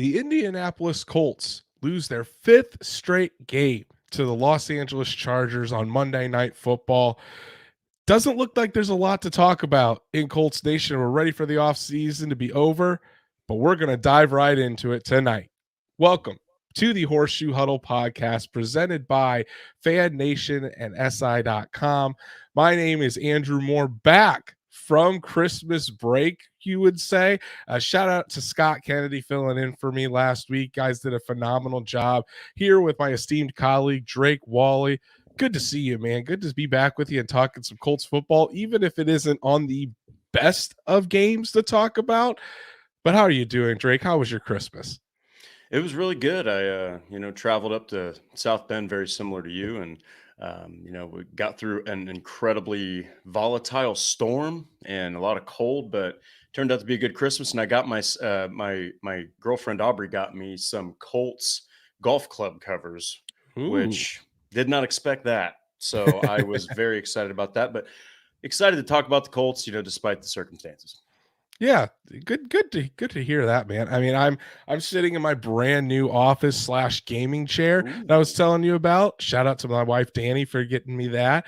The Indianapolis Colts lose their fifth straight game to the Los Angeles Chargers on Monday Night Football. Doesn't look like there's a lot to talk about in Colts Nation. We're ready for the offseason to be over, but we're going to dive right into it tonight. Welcome to the Horseshoe Huddle podcast presented by Fan Nation and SI.com. My name is Andrew Moore, back from Christmas break, you would say. Shout out to Scott Kennedy filling in for me last week. Guys did a phenomenal job here with my esteemed colleague, Drake Wally. Good to see you, man. Good to be back with you and talking some Colts football, even if it isn't on the best of games to talk about. But how are you doing, Drake? How was your Christmas? It was really good. I traveled up to South Bend, very similar to you, and we got through an incredibly volatile storm and a lot of cold, but turned out to be a good Christmas. And I got my girlfriend Aubrey got me some Colts golf club covers, which did not expect that. So I was very excited about that, but excited to talk about the Colts, despite the circumstances. Yeah, good to hear that, man. I mean, I'm sitting in my brand new office / gaming chair that I was telling you about. Shout out to my wife Danny for getting me that.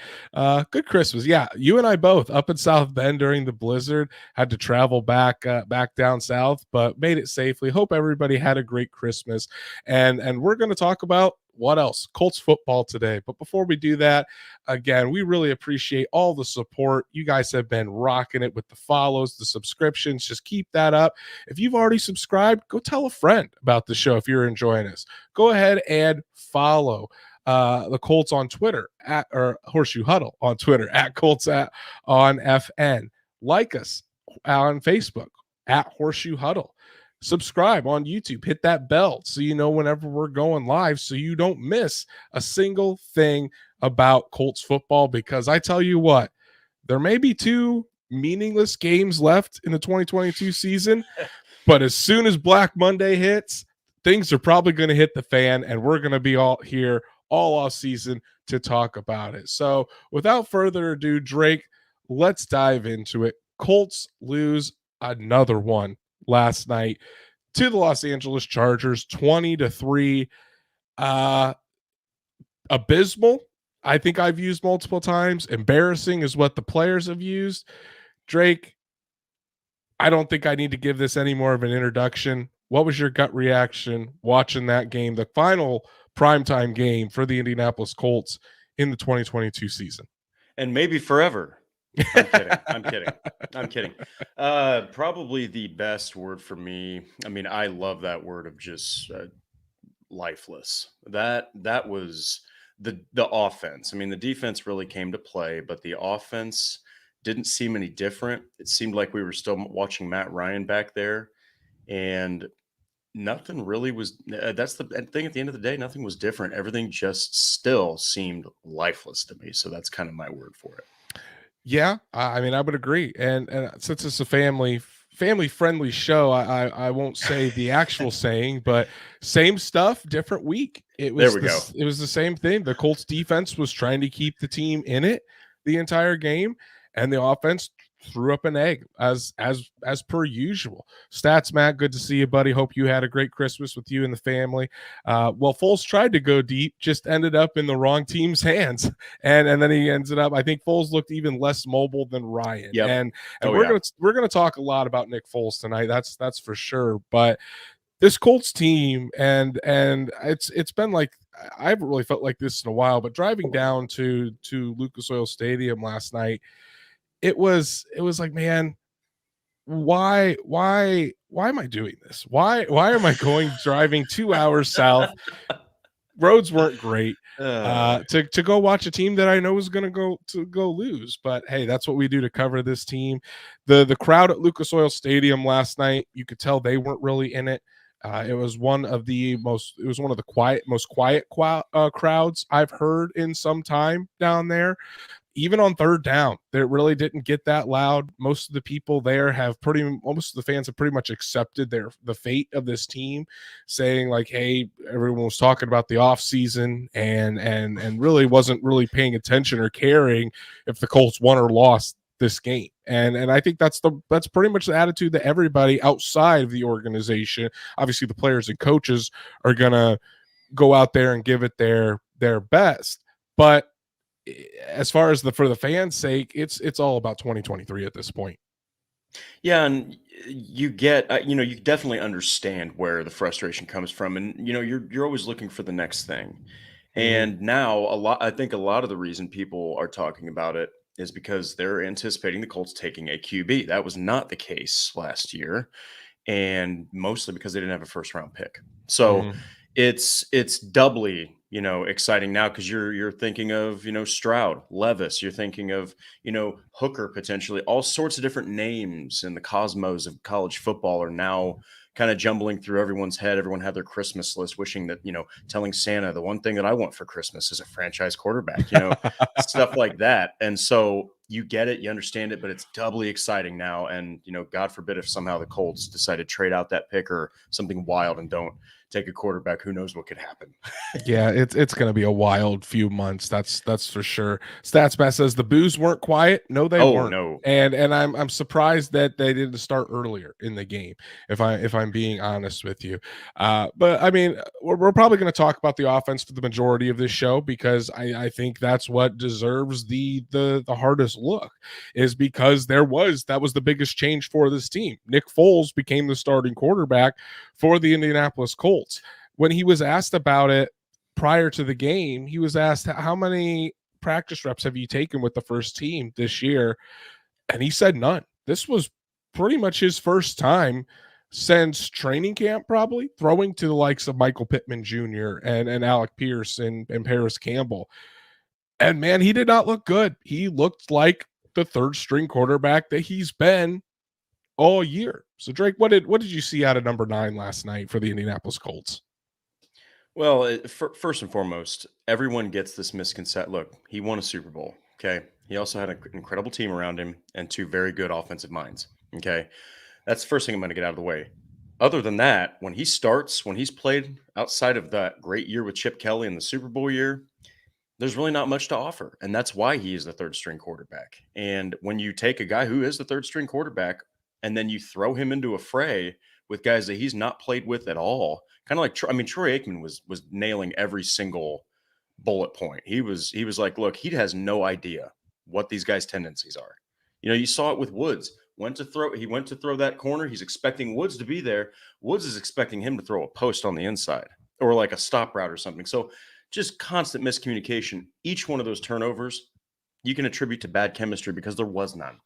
Good Christmas. Yeah, you and I both up in South Bend during the blizzard. Had to travel back down south, but made it safely. Hope everybody had a great Christmas. And we're going to talk about what else? Colts football today. But before we do that, again, we really appreciate all the support. You guys have been rocking it with the follows, the subscriptions. Just keep that up. If you've already subscribed, go tell a friend about the show if you're enjoying us. Go ahead and follow the Colts on Twitter or Horseshoe Huddle on Twitter at Colts on FN. Like us on Facebook at Horseshoe Huddle. Subscribe on YouTube, hit that bell so you know whenever we're going live so you don't miss a single thing about Colts football, because I tell you what, there may be 2 meaningless games left in the 2022 season, but as soon as Black Monday hits, things are probably going to hit the fan, and we're going to be all here all off season to talk about it. So without further ado, Drake, let's dive into it. Colts lose another one last night to the Los Angeles Chargers, 20-3. Abysmal, I think I've used multiple times. Embarrassing is what the players have used. Drake, I don't think I need to give this any more of an introduction. What was your gut reaction watching that game, the final primetime game for the Indianapolis Colts in the 2022 season? And maybe forever. I'm kidding. Probably the best word for me. I mean, I love that word of just lifeless. That was the offense. I mean, the defense really came to play, but the offense didn't seem any different. It seemed like we were still watching Matt Ryan back there, and nothing really was. That's the thing. At the end of the day, nothing was different. Everything just still seemed lifeless to me. So that's kind of my word for it. Yeah, I mean, I would agree. And since it's a family-friendly show, I won't say the actual saying, but same stuff, different week. It was It was the same thing. The Colts defense was trying to keep the team in it the entire game, and the offense threw up an egg as per usual. Stats, Matt, good to see you, buddy. Hope you had a great Christmas with you and the family. Well, Foles tried to go deep, just ended up in the wrong team's hands, and then he ended up. I think Foles looked even less mobile than Ryan. Yep. And we're gonna talk a lot about Nick Foles tonight. That's for sure. But this Colts team, and it's been like, I haven't really felt like this in a while. But driving down to Lucas Oil Stadium last night, it was like, man, why am I doing this? Why am I driving 2 hours south? Roads weren't great to go watch a team that I know is going to go lose. But hey, that's what we do to cover this team. The crowd at Lucas Oil Stadium last night, you could tell they weren't really in it. It was one of the most quiet crowds I've heard in some time down there. Even on third down, it really didn't get that loud. Most of the people there most of the fans have pretty much accepted the fate of this team, saying like, hey, everyone was talking about the offseason and really wasn't really paying attention or caring if the Colts won or lost this game. And I think that's pretty much the attitude that everybody outside of the organization, obviously the players and coaches, are gonna go out there and give it their best. But as far as for the fans' sake, it's all about 2023 at this point. Yeah, and you get, you definitely understand where the frustration comes from, and you're always looking for the next thing. Mhm. And now I think a lot of the reason people are talking about it is because they're anticipating the Colts taking a QB. That was not the case last year, and mostly because they didn't have a first round pick. So Mhm. it's doubly exciting now because you're thinking of Stroud, Levis, you're thinking of Hooker, potentially all sorts of different names in the cosmos of college football are now kind of jumbling through everyone's head. Everyone had their Christmas list wishing that telling Santa the one thing that I want for Christmas is a franchise quarterback, stuff like that. And so you get it, you understand it, but it's doubly exciting now. And God forbid if somehow the Colts decide to trade out that pick or something wild and don't take a quarterback, who knows what could happen. Yeah, it's gonna be a wild few months. That's for sure. StatsBat says the Boos weren't quiet. No, they Oh weren't. no. And I'm surprised that they didn't start earlier in the game. If I'm being honest with you, but I mean, we're probably going to talk about the offense for the majority of this show because I think that's what deserves the hardest look, is because that was the biggest change for this team. Nick Foles became the starting quarterback for the Indianapolis Colts. When he was asked about it prior to the game, he was asked, how many practice reps have you taken with the first team this year? And he said none. This was pretty much his first time since training camp, probably throwing to the likes of Michael Pittman Jr. and Alec Pierce and Paris Campbell. And man, he did not look good. He looked like the third string quarterback that he's been all year. So Drake, what did you see out of number 9 last night for the Indianapolis Colts? Well, first and foremost, everyone gets this misconception. Look, he won a Super Bowl. Okay. He also had an incredible team around him and two very good offensive minds. Okay. That's the first thing I'm going to get out of the way. Other than that, when he's played outside of that great year with Chip Kelly in the Super Bowl year, there's really not much to offer. And that's why he is the third string quarterback. And when you take a guy who is the third string quarterback and then you throw him into a fray with guys that he's not played with at all, kind of like Troy Aikman was nailing every single bullet point. He was like, look, he has no idea what these guys' tendencies are. You saw it with Woods. He went to throw that corner. He's expecting Woods to be there. Woods is expecting him to throw a post on the inside or like a stop route or something. So just constant miscommunication. Each one of those turnovers you can attribute to bad chemistry because there was none.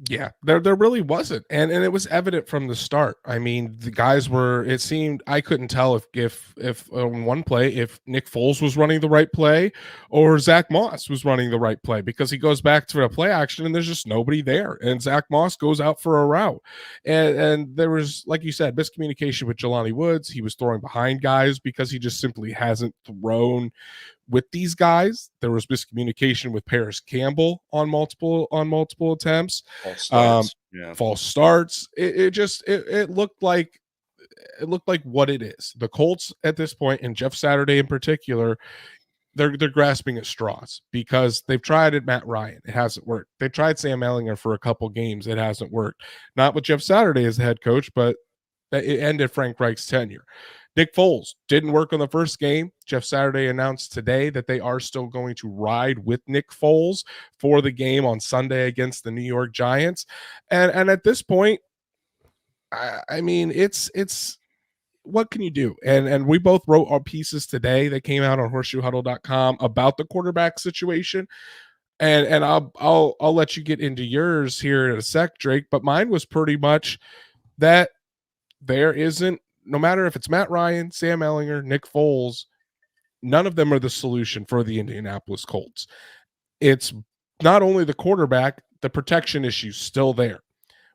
Yeah, there really wasn't, and it was evident from the start. I mean, the guys were. It seemed I couldn't tell if on one play if Nick Foles was running the right play or Zach Moss was running the right play, because he goes back to a play action and there's just nobody there, and Zach Moss goes out for a route, and there was, like you said, miscommunication with Jelani Woods. He was throwing behind guys because he just simply hasn't thrown with these guys. There was miscommunication with Paris Campbell on multiple attempts, False um, starts. Yeah. false starts. It looked like what it is. The Colts at this point, and Jeff Saturday in particular, they're grasping at straws because they've tried it. Matt Ryan, it hasn't worked. They tried Sam Ellinger for a couple games, it hasn't worked. Not with Jeff Saturday as the head coach, but it ended Frank Reich's tenure. Nick Foles didn't work on the first game. Jeff Saturday announced today that they are still going to ride with Nick Foles for the game on Sunday against the New York Giants. And at this point, I mean, it's what can you do? And we both wrote our pieces today that came out on horseshoehuddle.com about the quarterback situation. And I'll let you get into yours here in a sec, Drake. But mine was pretty much that there isn't, no matter if it's Matt Ryan, Sam Ellinger, Nick Foles, none of them are the solution for the Indianapolis Colts. It's not only the quarterback, the protection issue still there.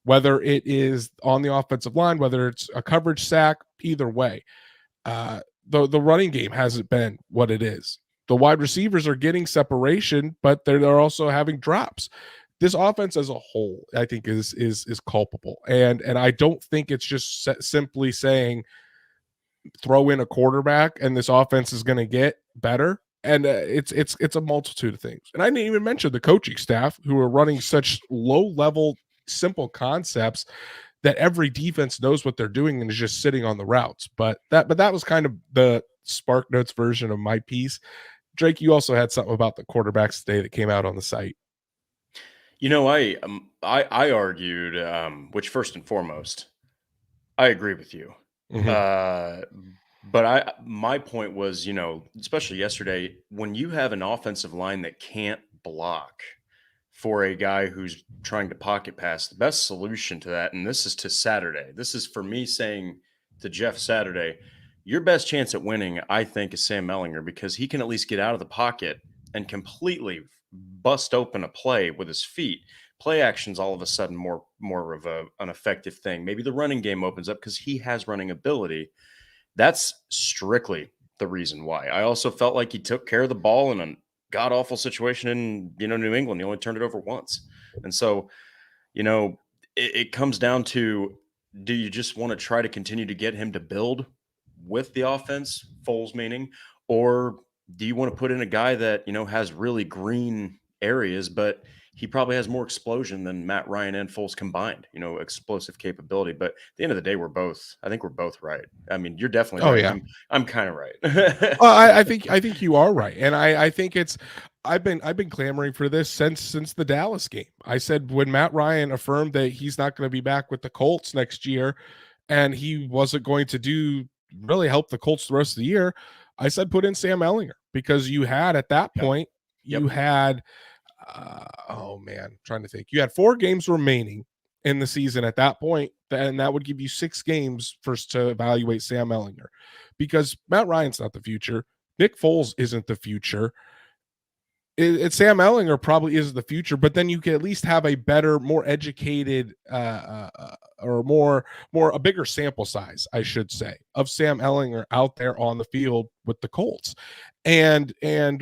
Whether it is on the offensive line, whether it's a coverage sack, either way. The running game hasn't been what it is. The wide receivers are getting separation, but they're also having drops. This offense as a whole, I think, is culpable, and I don't think it's just simply saying throw in a quarterback and this offense is going to get better. And it's a multitude of things. And I didn't even mention the coaching staff who are running such low level, simple concepts that every defense knows what they're doing and is just sitting on the routes. But that was kind of the Spark Notes version of my piece. Drake, you also had something about the quarterbacks today that came out on the site. I argued, which first and foremost, I agree with you. Mhm. Uh, but my point was, especially yesterday, when you have an offensive line that can't block for a guy who's trying to pocket pass, the best solution to that, and this is to Saturday. This is for me saying to Jeff Saturday, your best chance at winning, I think, is Sam Ellinger because he can at least get out of the pocket and completely bust open a play with his feet. Play action's all of a sudden more of an effective thing. Maybe the running game opens up because he has running ability. That's strictly the reason why. I also felt like he took care of the ball in a god awful situation in New England. He only turned it over once, and so you know it comes down to, do you just want to try to continue to get him to build with the offense, Foles meaning, or do you want to put in a guy that has really green areas, but he probably has more explosion than Matt Ryan and Foles combined, explosive capability. But at the end of the day, I think we're both right. I mean, you're definitely Oh right. yeah. I'm kind of right. Well, I think you are right, and I think it's I've been clamoring for this since the Dallas game. I said when Matt Ryan affirmed that he's not going to be back with the Colts next year, and he wasn't going to do really help the Colts the rest of the year. I said put in Sam Ellinger because you had at that Yep. point you Yep. had oh man, trying to think. You had 4 games remaining in the season at that point, and that would give you 6 games first to evaluate Sam Ellinger because Matt Ryan's not the future. Nick Foles isn't the future. It's Sam Ellinger probably is the future, but then you can at least have a better, more educated, or more a bigger sample size, I should say, of Sam Ellinger out there on the field with the Colts. And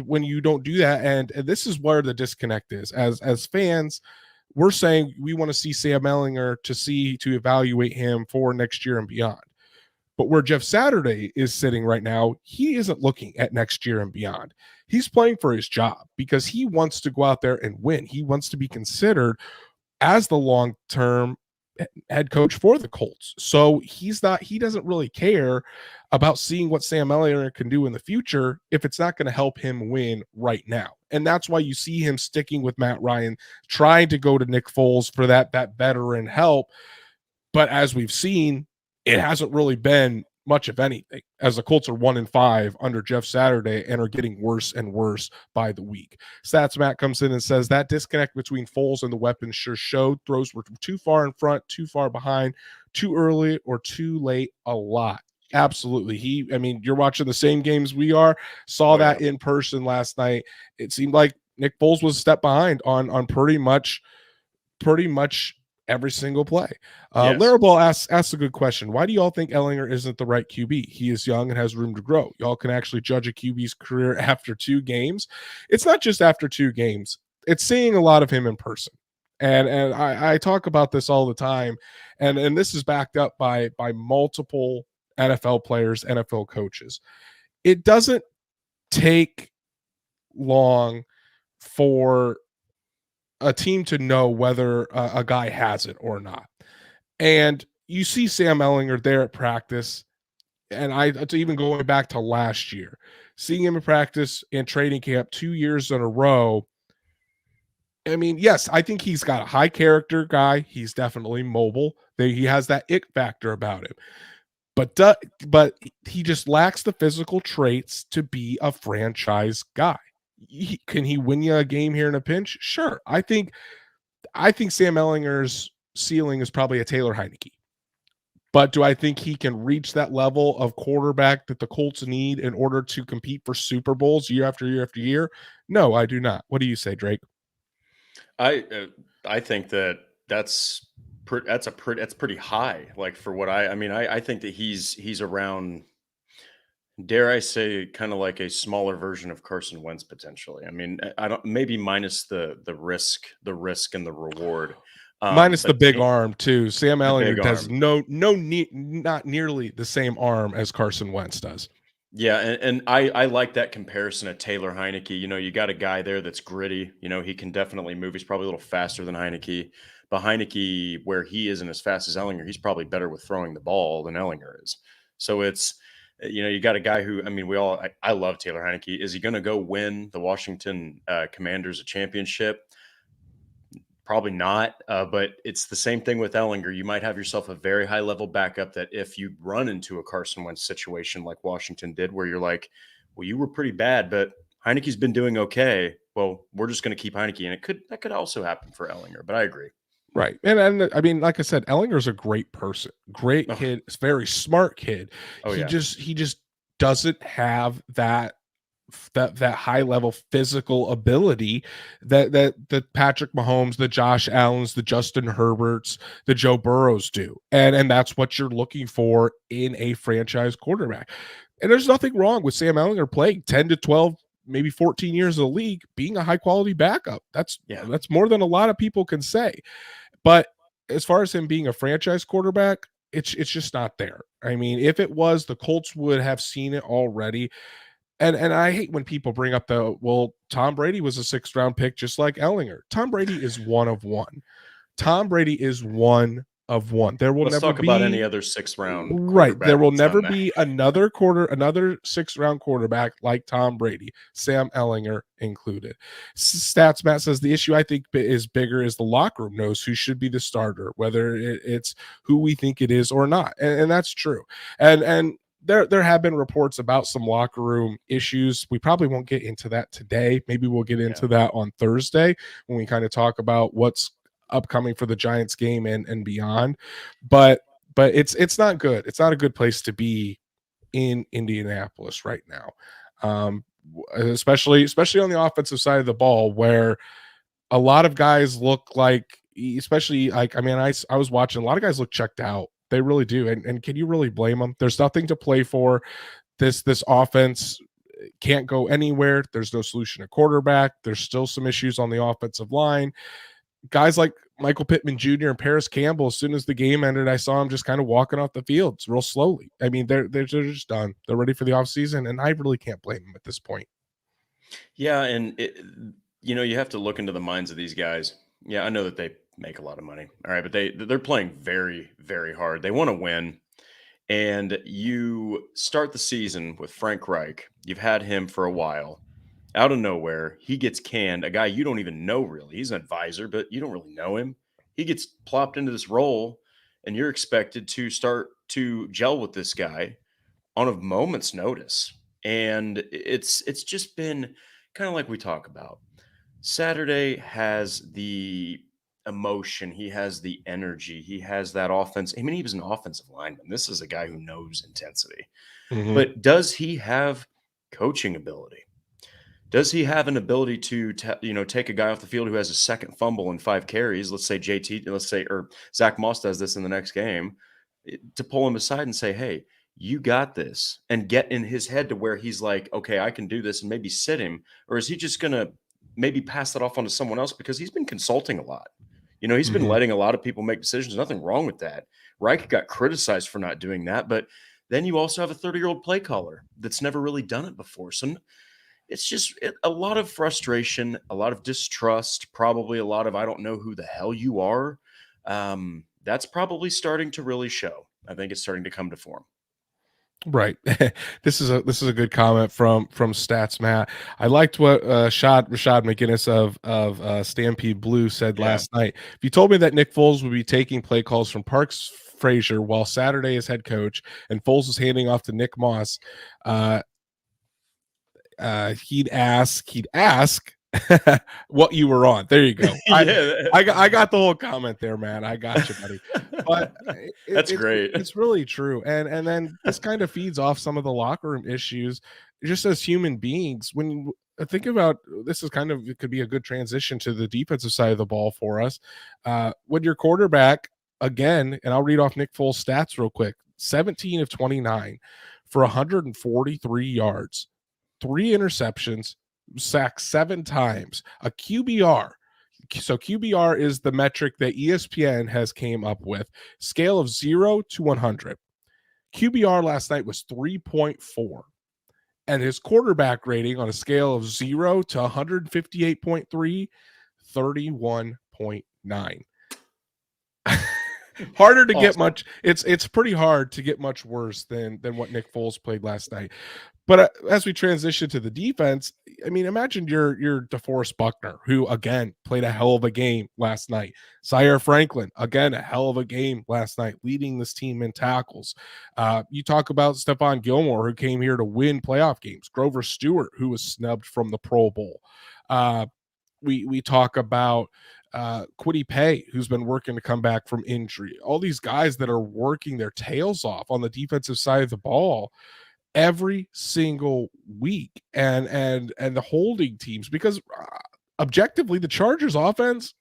when you don't do that, and this is where the disconnect is. As fans, we're saying we want to see Sam Ellinger to evaluate him for next year and beyond. But where Jeff Saturday is sitting right now, he isn't looking at next year and beyond. He's playing for his job because he wants to go out there and win. He wants to be considered as the long-term head coach for the Colts. So he doesn't really care about seeing what Sam Ellinger can do in the future if it's not going to help him win right now. And that's why you see him sticking with Matt Ryan, trying to go to Nick Foles for that veteran help. But as we've seen, it hasn't really been much of anything, as the Colts are 1-5 under Jeff Saturday and are getting worse and worse by the week. Stats Matt comes in and says that disconnect between Foles and the weapons sure showed. Throws were too far in front, too far behind, too early or too late a lot. Absolutely. I mean, you're watching the same games we are. Saw Oh, yeah. that in person last night. It seemed like Nick Foles was a step behind on pretty much every single play. Yes. Laraball asks a good question. Why do y'all think Ellinger isn't the right QB? He is young and has room to grow. Y'all can actually judge a QB's career after 2 games. It's not just after 2 games. It's seeing a lot of him in person. And I talk about this all the time, and this is backed up by multiple NFL players, NFL coaches. It doesn't take long for a team to know whether a guy has it or not. And you see Sam Ellinger there at practice, and it's even going back to last year, seeing him in practice and training camp 2 years in a row. I mean, yes, I think he's got a high character guy. He's definitely mobile. He has that ick factor about him. But he just lacks the physical traits to be a franchise guy. Can he win you a game here in a pinch? Sure. I think Sam Ellinger's ceiling is probably a Taylor Heineke. But do I think he can reach that level of quarterback that the Colts need in order to compete for Super Bowls year after year after year? No, I do not. What do you say, Drake? I think that's pretty high. Like for what I think that he's around, dare I say, kind of like a smaller version of Carson Wentz potentially. I mean, I don't, maybe minus the risk and the reward. Minus the But big arm too. Sam the big Ellinger does arm. not nearly the same arm as Carson Wentz does. Yeah, and I like that comparison of Taylor Heineke. You know, you got a guy there that's gritty. You know, he can definitely move. He's probably a little faster than Heineke. But Heineke, where he isn't as fast as Ellinger, he's probably better with throwing the ball than Ellinger is. So it's, you know, you got a guy who, I mean, I love Taylor Heineke. Is he going to go win the Washington Commanders a championship? Probably not, but it's the same thing with Ellinger. You might have yourself a very high level backup that if you run into a Carson Wentz situation like Washington did, where you're like, well, you were pretty bad, but Heineke's been doing okay. Well, we're just going to keep Heineke, and that could also happen for Ellinger. But I agree. Right. And I mean, like I said, Ellinger's a great person, great Oh, kid, very smart kid. oh yeah, He just doesn't have that high level physical ability that Patrick Mahomes, the Josh Allens, the Justin Herberts, the Joe Burrows do. And that's what you're looking for in a franchise quarterback. And there's nothing wrong with Sam Ellinger playing 10 to 12, maybe 14 years of the league, being a high quality backup. yeah. That's more than a lot of people can say. But as far as him being a franchise quarterback, it's just not there. I mean, if it was, the Colts would have seen it already. And I hate when people bring up Tom Brady was a sixth round pick just like Ellinger. Tom Brady is one of one. Tom Brady is one of one. There will Let's never talk about any be other 6th round right. There quarterback will that's never done that. be another sixth round quarterback like Tom Brady, Sam Ellinger included. Stats Matt says the issue I think is bigger is the locker room knows who should be the starter, whether it's who we think it is or not, and that's true. And there have been reports about some locker room issues. We probably won't get into that today. Maybe we'll get Yeah. into that on Thursday when we kind of talk about what's upcoming for the Giants game and beyond. But it's not good. It's not a good place to be in Indianapolis right now. Especially on the offensive side of the ball where a lot of guys look like, especially like, I mean, I was watching, a lot of guys look checked out. They really do. And can you really blame them? There's nothing to play for. This offense can't go anywhere. There's no solution at quarterback. There's still some issues on the offensive line. Guys like Michael Pittman Jr. and Paris Campbell, as soon as the game ended, I saw them just kind of walking off the field real slowly. I mean, they're just done. They're ready for the offseason, and I really can't blame them at this point. Yeah, and you know, you have to look into the minds of these guys. Yeah, I know that they make a lot of money. All right, but they're playing very, very hard. They want to win. And you start the season with Frank Reich. You've had him for a while. Out of nowhere, he gets canned. A guy you don't even know really. He's an advisor, but you don't really know him. He gets plopped into this role, and you're expected to start to gel with this guy on a moment's notice. And it's just been kind of like we talk about. Saturday has the emotion, he has the energy, he has that offense. I mean, he was an offensive lineman. This is a guy who knows intensity. Mm-hmm. But does he have coaching ability? Does he have an ability to take a guy off the field who has a second fumble and 5 carries? Let's say or Zach Moss does this in the next game, to pull him aside and say, "Hey, you got this," and get in his head to where he's like, "Okay, I can do this," and maybe sit him, or is he just gonna maybe pass that off onto someone else because he's been consulting a lot? You know, he's been Mm-hmm. letting a lot of people make decisions. Nothing wrong with that. Reich got criticized for not doing that, but then you also have a 30-year-old play caller that's never really done it before. So it's just a lot of frustration, a lot of distrust, probably a lot of I don't know who the hell you are. That's probably starting to really show. I think it's starting to come to form. Right. This is a good comment from Stats Matt. I liked what Rashad McGinnis of Stampede Blue said Yeah. last night. If you told me that Nick Foles would be taking play calls from Parks Frazier while Saturday is head coach and Foles is handing off to Nick Moss, uh, he'd ask what you were on. There you go. Yeah. I got the whole comment there, man. I got you, buddy. But That's great. it's really true. And then this kind of feeds off some of the locker room issues just as human beings. When you think about this, is kind of, it could be a good transition to the defensive side of the ball for us. When your quarterback, again, and I'll read off Nick Foles' stats real quick: 17 of 29 for 143 yards, 3 interceptions, sacked 7 times, a QBR. So QBR is the metric that ESPN has came up with. Scale of 0 to 100. QBR last night was 3.4. and his quarterback rating on a scale of 0 to 158.3, 31.9. Harder to get Awesome. much. It's pretty hard to get much worse than what Nick Foles played last night. But as we transition to the defense, I mean, imagine you're DeForest Buckner, who again played a hell of a game last night. Zaire Franklin, again, a hell of a game last night, leading this team in tackles. You talk about Stephon Gilmore, who came here to win playoff games. Grover Stewart, who was snubbed from the Pro Bowl. We talk about Kwity Paye, who's been working to come back from injury. All these guys that are working their tails off on the defensive side of the ball every single week, and the holding teams, because objectively the Chargers offense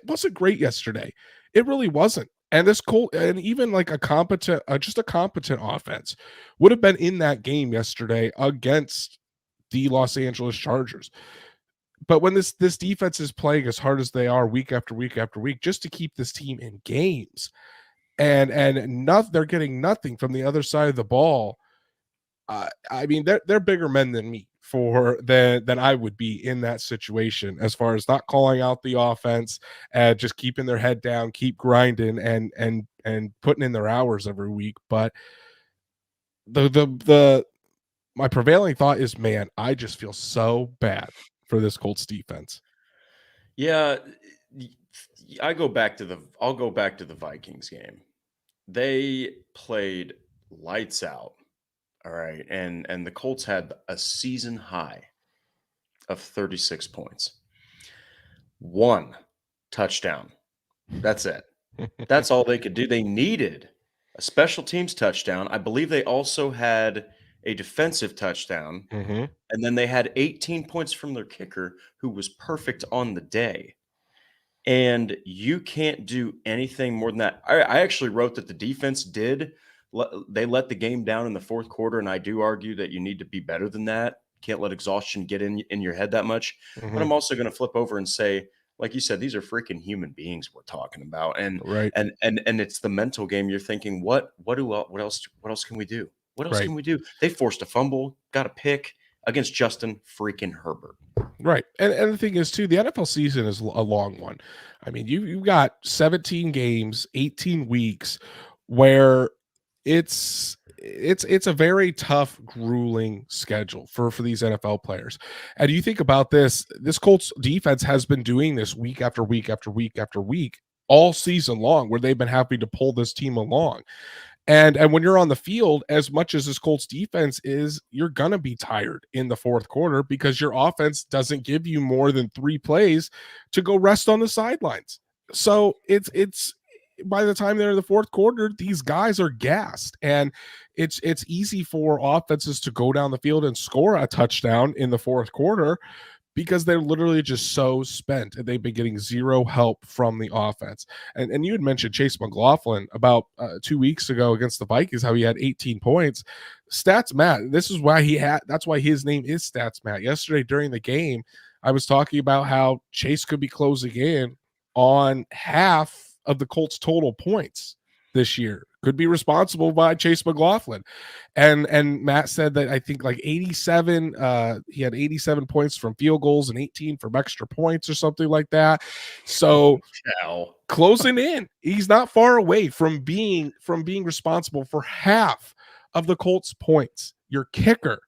wasn't great yesterday. It really wasn't. And this Colt, and even like a competent offense would have been in that game yesterday against the Los Angeles Chargers. But when this defense is playing as hard as they are week after week after week, just to keep this team in games, and they're getting nothing from the other side of the ball. I mean, they're bigger men than me than I would be in that situation, as far as not calling out the offense and just keeping their head down, keep grinding and putting in their hours every week. But the my prevailing thought is, man, I just feel so bad for this Colts defense. Yeah, I'll go back to the Vikings game. They played lights out. All right. And the Colts had a season high of 36 points. 1 touchdown. That's it. That's all they could do. They needed a special teams touchdown. I believe they also had a defensive touchdown. Mm-hmm. And then they had 18 points from their kicker, who was perfect on the day. And you can't do anything more than that. I actually wrote that the defense they let the game down in the fourth quarter, and I do argue that you need to be better than that. Can't let exhaustion get in your head that much. Mm-hmm. But I'm also going to flip over and say, like you said, these are freaking human beings we're talking about, and right, and it's the mental game. You're thinking, what else can we do? What else right. can we do? They forced a fumble, got a pick against Justin freaking Herbert. Right. And the thing is, too, the NFL season is a long one. I mean, you've got 17 games, 18 weeks, where it's a very tough, grueling schedule for these NFL players. And you think about this Colts defense has been doing this week after week after week after week all season long, where they've been happy to pull this team along. And when you're on the field, as much as this Colts defense is, you're going to be tired in the fourth quarter because your offense doesn't give you more than 3 plays to go rest on the sidelines. So it's by the time they're in the fourth quarter, these guys are gassed, and it's easy for offenses to go down the field and score a touchdown in the fourth quarter because they're literally just so spent, and they've been getting zero help from the offense. And you had mentioned Chase McLaughlin about 2 weeks ago against the Vikings, how he had 18 points. Stats Matt, this is why that's why his name is Stats Matt. Yesterday during the game, I was talking about how Chase could be closing in on half of the Colts total points this year. Could be responsible by Chase McLaughlin. And Matt said that I think like 87, he had 87 points from field goals and 18 from extra points or something like that. So closing in, he's not far away from being responsible for half of the Colts points. Your kicker.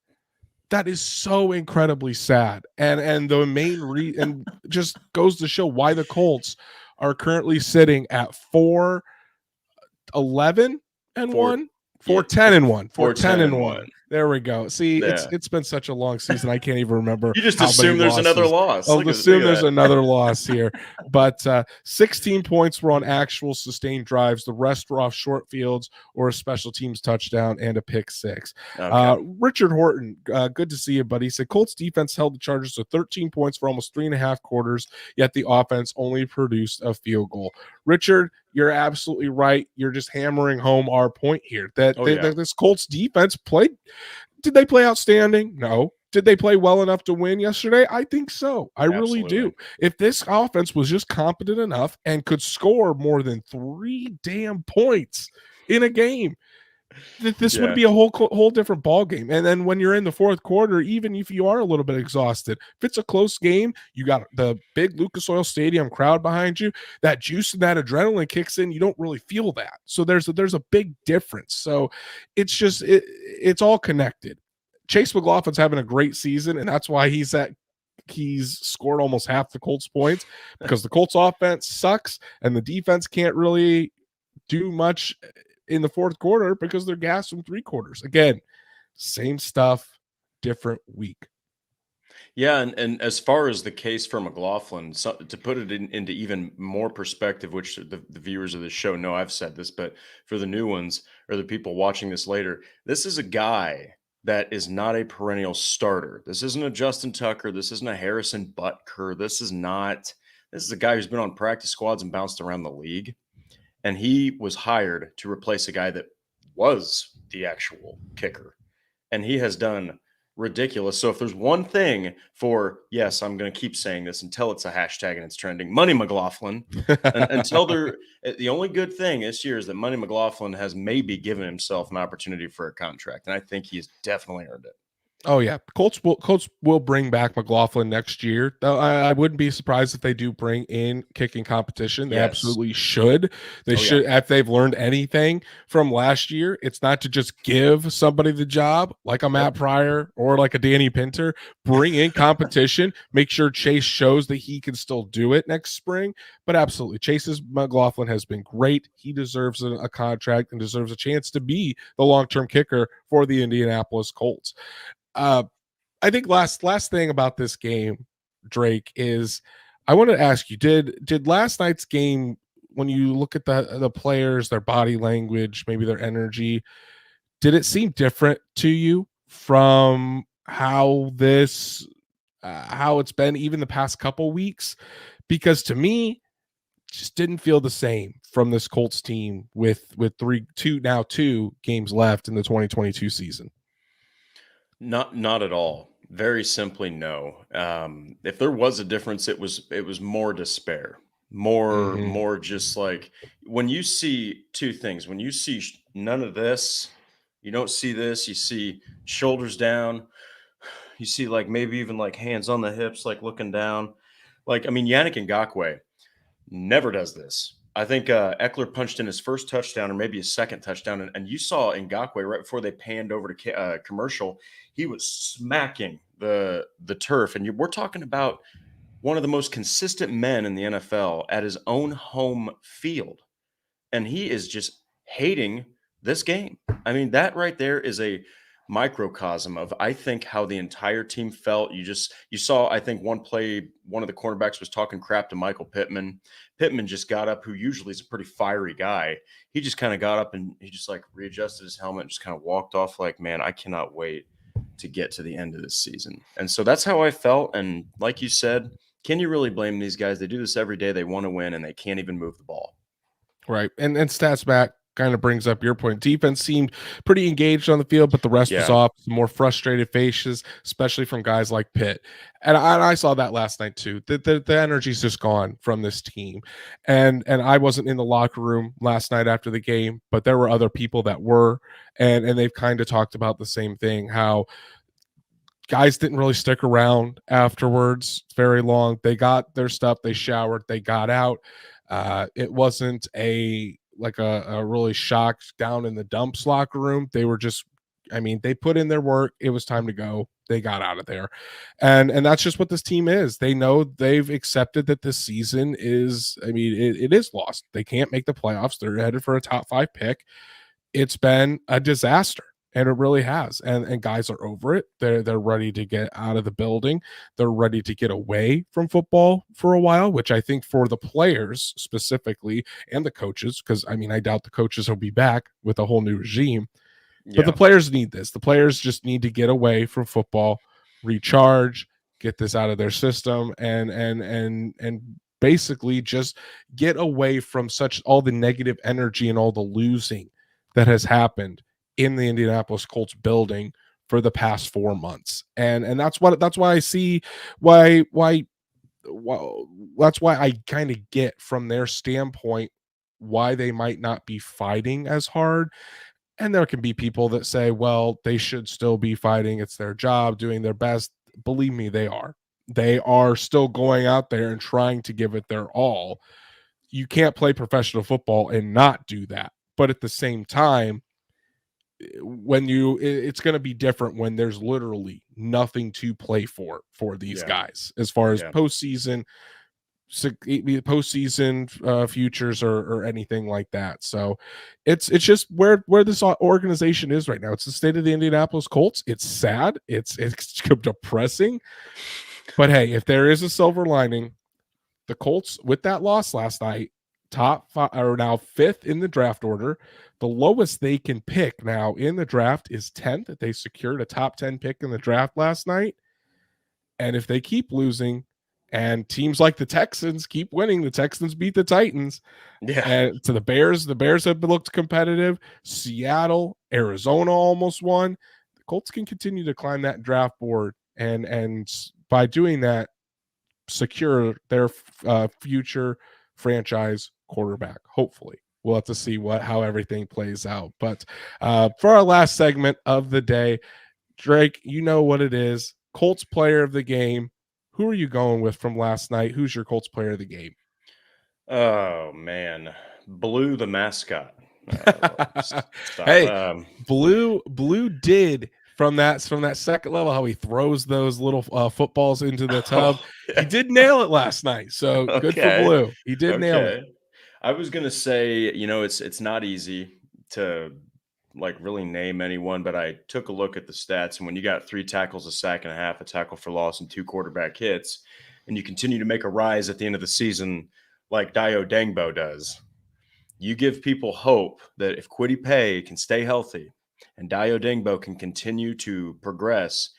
That is so incredibly sad. And the main reason just goes to show why the Colts are currently sitting at 4-11-1, 4-10-1, 4-10-1. There we go. See, it's been such a long season. I can't even remember. You just assume there's another loss. I'll assume there's another loss here. But 16 points were on actual sustained drives. The rest were off short fields or a special teams touchdown and a pick 6. Okay. Richard Horton, good to see you, buddy. He said Colts defense held the Chargers to 13 points for almost 3.5 quarters, yet the offense only produced a field goal. Richard, you're absolutely right. You're just hammering home our point here that this Colts defense played. Did they play outstanding? No. Did they play well enough to win yesterday? I think so. I really do. If this offense was just competent enough and could score more than 3 damn points in a game, This would Yeah. be a whole different ball game. And then when you're in the fourth quarter, even if you are a little bit exhausted, if it's a close game, you got the big Lucas Oil Stadium crowd behind you. That juice and that adrenaline kicks in. You don't really feel that. So there's a big difference. So it's all connected. Chase McLaughlin's having a great season, and that's why he's scored almost half the Colts points, because the Colts offense sucks and the defense can't really do much in the fourth quarter because they're gassed from three quarters. Again, same stuff, different week. Yeah, and as far as the case for McLaughlin, so, to put it into even more perspective, which the viewers of this show know I've said this, but for the new ones or the people watching this later, this is a guy that is not a perennial starter. This isn't a Justin Tucker. This isn't a Harrison Butker. This is not. This is a guy who's been on practice squads and bounced around the league, and he was hired to replace a guy that was the actual kicker, and he has done ridiculous. So if there's one thing for, yes, I'm going to keep saying this until it's a hashtag and it's trending, Money McLaughlin, and until they're the only good thing this year is that Money McLaughlin has maybe given himself an opportunity for a contract, and I think he's definitely earned it. Oh yeah, Colts will bring back McLaughlin next year. Though I wouldn't be surprised if they do bring in kicking competition. They Yes. absolutely should. They should. If they've learned anything from last year, it's not to just give somebody the job like a Matt Pryor or like a Danny Pinter. Bring in competition. Make sure Chase shows that he can still do it next spring. But absolutely, Chase's McLaughlin has been great. He deserves a contract and deserves a chance to be the long-term kicker for the Indianapolis Colts. I think last thing about this game, Drake, is I want to ask you, did last night's game, when you look at the players, their body language, maybe their energy, did it seem different to you from how how it's been even the past couple weeks? Because to me, just didn't feel the same from this Colts team with two games left in the 2022 season. Not at all. Very simply, no. If there was a difference, it was more despair, Mm-hmm. more just like when you see two things. When you see none of this, you don't see this. You see shoulders down. You see like maybe even like hands on the hips, like looking down. Like I mean, Yannick Ngakwe never does this. I think Eckler punched in his first touchdown or maybe his second touchdown, and you saw Ngakwe right before they panned over to commercial. He was smacking the turf, and we're talking about one of the most consistent men in the NFL at his own home field, and he is just hating this game. I mean, that right there is a microcosm of I think how the entire team felt. You saw I think one play one of the cornerbacks was talking crap to Michael Pittman. Pittman just got up, who usually is a pretty fiery guy. He just kind of got up and he just like readjusted his helmet and just kind of walked off like, man, I cannot wait to get to the end of this season. And so that's how I felt. And like you said, can you really blame these guys? They do this every day. They want to win and they can't even move the ball. Right. And stats back kind of brings up your point. Defense seemed pretty engaged on the field, but the rest was Yeah. off. Some more frustrated faces, especially from guys like Pitt. And I saw that last night too. The energy's just gone from this team. And I wasn't in the locker room last night after the game, but there were other people that were. And they've kind of talked about the same thing, how guys didn't really stick around afterwards very long. They got their stuff, they showered, they got out. It wasn't a really shocked down in the dumps locker room. They were just, I mean, they put in their work. It was time to go. They got out of there. And that's just what this team is. They know, they've accepted that this season is, I mean, it is lost. They can't make the playoffs. They're headed for a top 5 pick. It's been a disaster, and it really has. And guys are over it. They're ready to get out of the building. They're ready to get away from football for a while, which I think for the players specifically and the coaches, because I mean, I doubt the coaches will be back with a whole new regime. But the players need this. The players just need to get away from football, recharge, get this out of their system, and basically just get away from such all the negative energy and all the losing that has happened in the Indianapolis Colts building for the past 4 months. And that's why I see why that's why I kind of get from their standpoint why they might not be fighting as hard. And there can be people that say, well, they should still be fighting. It's their job, doing their best. Believe me, they are. They are still going out there and trying to give it their all. You can't play professional football and not do that. But at the same time, it's going to be different when there's literally nothing to play for these Yeah. guys as far as Yeah. postseason futures or anything like that. So it's just where this organization is right now. It's the state of the Indianapolis Colts. It's sad. It's depressing. But hey, if there is a silver lining, the Colts with that loss last night, top five are now 5th in the draft order. The lowest they can pick now in the draft is 10th. They secured a top 10 pick in the draft last night. And if they keep losing and teams like the Texans keep winning, the Texans beat the Titans. Yeah. And to the Bears have looked competitive. Seattle, Arizona almost won. The Colts can continue to climb that draft board and by doing that, secure their future franchise quarterback. Hopefully, we'll have to see how everything plays out. But for our last segment of the day, Drake, you know what it is. Colts player of the game. Who are you going with from last night? Who's your Colts player of the game? Oh man, Blue the mascot. Stop. Hey, Blue did from that second level how he throws those little footballs into the tub. Oh, He did nail it last night. So good for okay. Blue. He did nail it. Okay. I was gonna say, it's not easy to like really name anyone, but I took a look at the stats, and when you got 3 tackles, a sack and a half, a tackle for loss, and 2 quarterback hits, and you continue to make a rise at the end of the season, like Dio Dangbo does, you give people hope that if Kwity Paye can stay healthy and Dio Dingbo can continue to progress,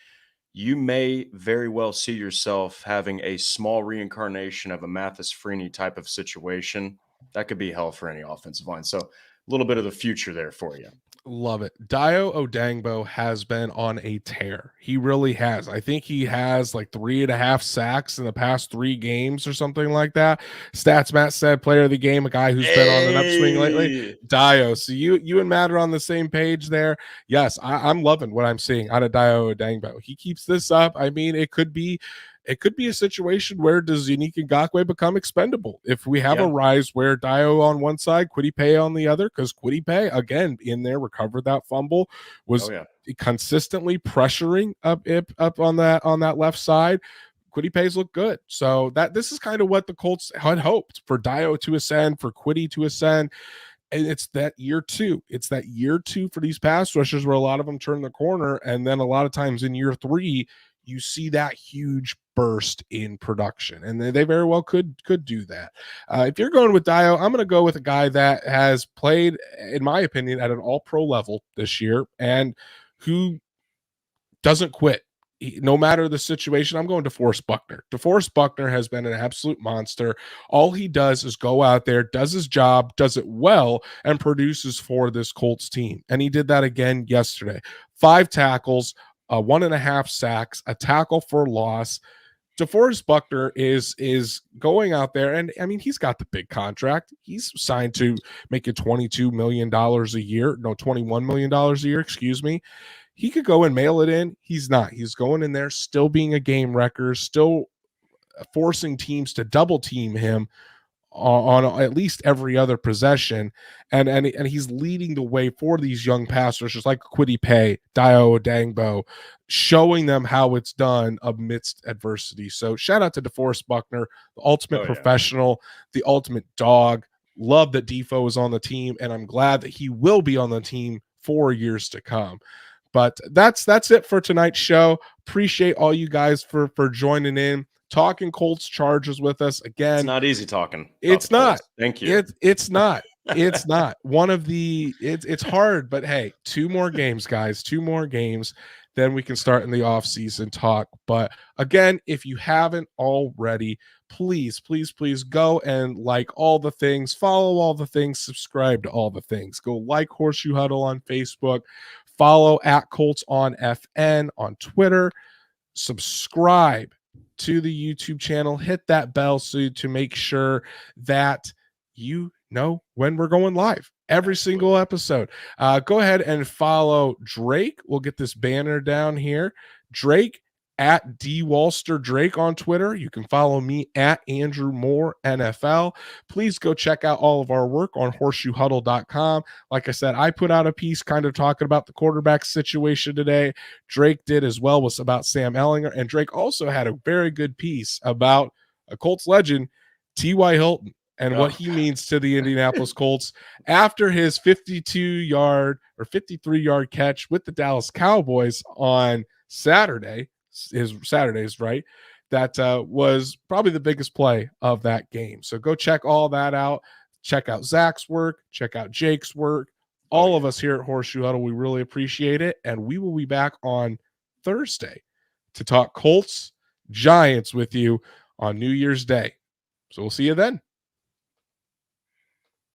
you may very well see yourself having a small reincarnation of a Mathis Freeney type of situation. That could be hell for any offensive line. So a little bit of the future there for you. Love it. Dio Odangbo has been on a tear. He really has. I think he has like 3.5 sacks in the past 3 games or something like that. Stats Matt said player of the game, a guy who's been on an upswing lately. Dio. So you and Matt are on the same page there. Yes, I'm loving what I'm seeing out of Dio Odangbo. He keeps this up. I mean, it could be a situation where does Unique Ngakoue become expendable if we have a rise where Dio on one side, Kwity Paye on the other, because Kwity Paye again in there recovered that fumble, was consistently pressuring up on that left side. Kwity Paye's look good, so that this is kind of what the Colts had hoped for Dio to ascend, for Kwity to ascend. And it's that year 2. It's that year 2 for these pass rushers where a lot of them turn the corner, and then a lot of times in year 3 you see that huge burst in production, and they very well could do that. If you're going with Dio, I'm going to go with a guy that has played, in my opinion, at an all-pro level this year and who doesn't quit. No matter the situation, I'm going to DeForest Buckner. DeForest Buckner has been an absolute monster. All he does is go out there, does his job, does it well, and produces for this Colts team. And he did that again yesterday. 5 tackles, 1.5 sacks, a tackle for loss. DeForest Buckner is going out there, and I mean, he's got the big contract. He's signed to make it $22 million a year. No, $21 million a year, excuse me. He could go and mail it in. He's not. He's going in there, still being a game wrecker, still forcing teams to double team him on at least every other possession, and he's leading the way for these young pass rushers like Kwity Paye, Dio Odangbo, showing them how it's done amidst adversity. So shout out to DeForest Buckner, the ultimate professional, the ultimate dog. Love that Defo is on the team, and I'm glad that he will be on the team for years to come. But that's it for tonight's show. Appreciate all you guys for joining in, talking Colts Chargers with us again. It's not easy talking. It's not. Thank you. It's not. It's not. It's hard, but hey, 2 more games, guys. 2 more games. Then we can start in the off-season talk. But again, if you haven't already, please go and like all the things, follow all the things, subscribe to all the things. Go like Horseshoe Huddle on Facebook, follow at Colts on FN on Twitter, subscribe to the YouTube channel, hit that bell so to make sure that you know when we're going live. every Absolutely. single episode. Go ahead and follow Drake. We'll get this banner down here. Drake at D Walster Drake on Twitter. You can follow me at Andrew Moore NFL. Please go check out all of our work on horseshoehuddle.com. Like I said, I put out a piece kind of talking about the quarterback situation today. Drake did as well, was about Sam Ellinger, and Drake also had a very good piece about a Colts legend, T.Y. Hilton, and what Oh, he means to the Indianapolis Colts after his 52-yard or 53-yard catch with the Dallas Cowboys on Saturday. His Saturdays, right? That was probably the biggest play of that game. So go check all that out. Check out Zach's work. Check out Jake's work. oh All of yeah. us here at Horseshoe Huddle, we really appreciate it. And we will be back on Thursday to talk Colts Giants with you on New Year's Day. So we'll see you then.